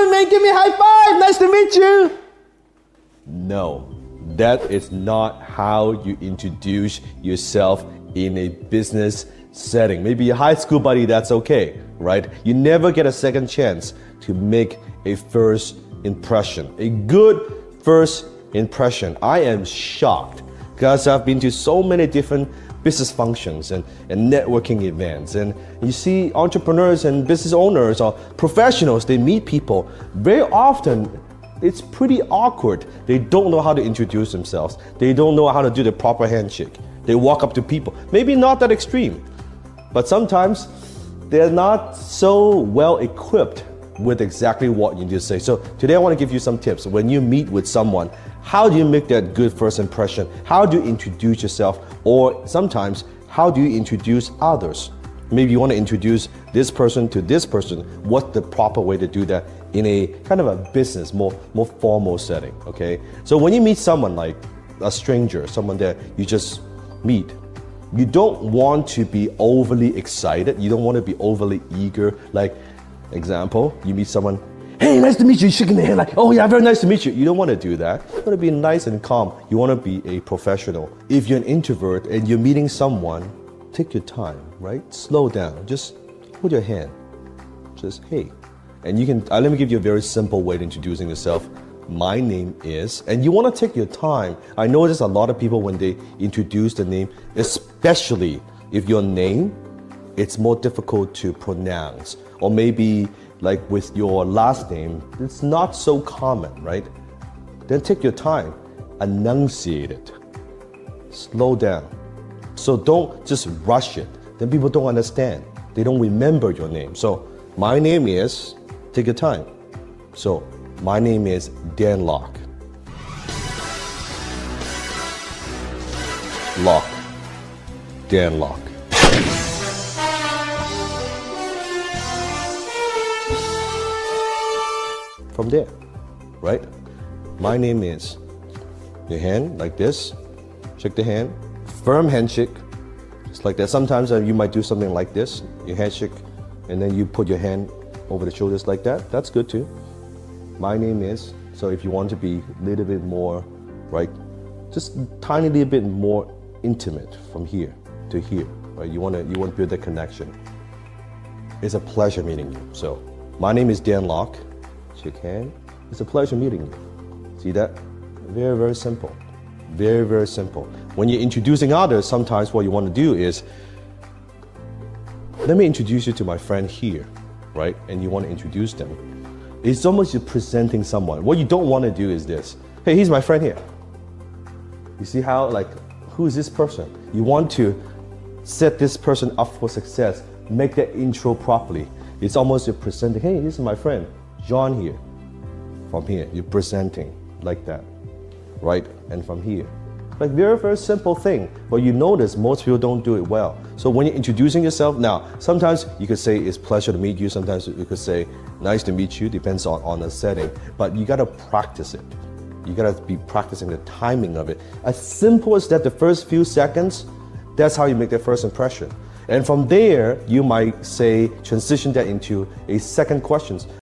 on, man, give me a high five. Nice to meet you. No, that is not how you introduce yourself in a business setting. Maybe a high school buddy, that's okay, right? You never get a second chance to make a first impression, a good first impression. I am shocked because I've been to so many different business functions and networking events, and you see entrepreneurs and business owners or professionals, they meet people. Very often it's pretty awkward. They don't know how to introduce themselves. They don't know how to do the proper handshake. They walk up to people, maybe not that extreme, but sometimes they're not so well equipped with exactly what you need to say. So today I want to give you some tips. When you meet with someone, how do you make that good first impression? How do you introduce yourself? Or sometimes, how do you introduce others? Maybe you want to introduce this person to this person. What's the proper way to do that in a kind of a business, more formal setting, okay? So when you meet someone like a stranger, someone that you just meet, you don't want to be overly excited. You don't want to be overly eager. Like, example, you meet someone, hey, nice to meet you, shaking the hand like, oh yeah, very nice to meet you. You don't want to do that. You want to be nice and calm. You want to be a professional. If you're an introvert and you're meeting someone, take your time, right? Slow down. Just hold your hand. Just, hey. And you can, let me give you a very simple way to introducing yourself. My name is, and you want to take your time. I know there's a lot of people when they introduce the name, especially if your name, it's more difficult to pronounce. Or maybe like with your last name, it's not so common, right? Then take your time, enunciate it, slow down. So don't just rush it. Then people don't understand. They don't remember your name. So my name is, take your time. So my name is Dan Locke. Locke. Dan Locke. From there, right? My name is, your hand like this, shake the hand, firm handshake, just like that. Sometimes you might do something like this, your handshake, and then you put your hand over the shoulders like that. That's good too. My name is, so if you want to be a little bit more, right, just tiny little bit more intimate from here to here, right? You want to build that connection. It's a pleasure meeting you. So my name is Dan Locke. Shake hand. It's a pleasure meeting you. See that? Very, very simple. Very, very simple. When you're introducing others, sometimes what you want to do is, let me introduce you to my friend here, right? And you want to introduce them. It's almost you're presenting someone. What you don't want to do is this. Hey, he's my friend here. You see how, like, who is this person? You want to set this person up for success. Make that intro properly. It's almost you're presenting, hey, this is my friend, John here. From here, you're presenting like that, right? And from here. Like very, very simple thing, but you notice most people don't do it well. So when you're introducing yourself, now, sometimes you could say it's pleasure to meet you, sometimes you could say nice to meet you, depends on the setting, but you gotta practice it. You gotta be practicing the timing of it. As simple as that, the first few seconds, that's how you make that first impression. And from there, you might say, transition that into a second question.